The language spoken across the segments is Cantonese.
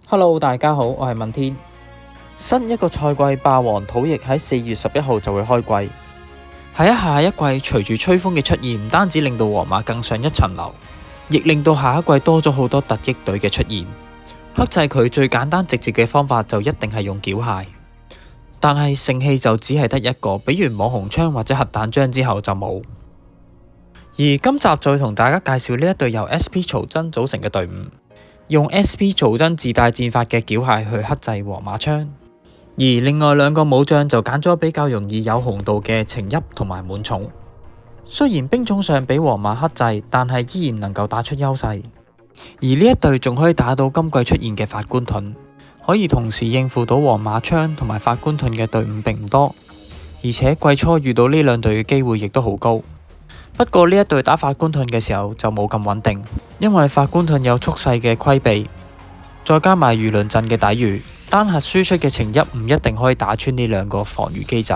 Hello，大家好，我係問天。新一個賽季霸王土翼喺4月11號就會開季。喺下一季，隨住吹風嘅出現，唔單止令到皇馬更上一層樓，亦令到下一季多咗好多突擊隊嘅出現。克制佢最簡單直接嘅方法就一定係用繳械，但係勝氣就只係得一個，比完網紅槍或者核彈漿之後就冇。而今集就會同大家介紹呢一隊由 SP 曹真組成嘅隊伍，用 SP 曹真自帶戰法嘅繳械去克制皇馬槍。而另外兩個武將就揀咗比較容易有紅度嘅程昱同埋滿寵。雖然兵種上比皇馬克制，但係依然能夠打出優勢。而呢一隊仲可以打到今季出現嘅法官盾，可以同時應付到皇馬槍同埋法官盾嘅隊伍並唔多，而且季初遇到呢兩隊嘅機會亦都好高。不過呢一隊打法官盾嘅時候就冇咁穩定，因為法官盾有蓄勢嘅規避，再加埋魚鱗陣嘅抵禦，單核輸出嘅程昱唔一定可以打穿呢兩個防禦機制。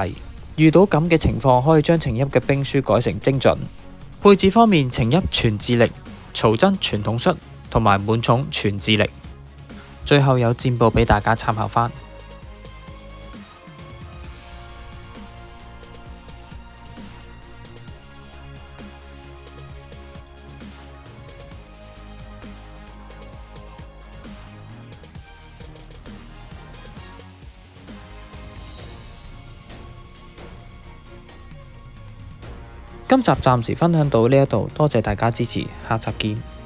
遇到咁嘅情況，可以將程昱嘅兵書改成精準。配置方面，程昱全智力，曹真傳統術同埋滿寵全智力。最後有戰報俾大家參考返。今集暫時分享到呢一度，多謝大家支持，下集見。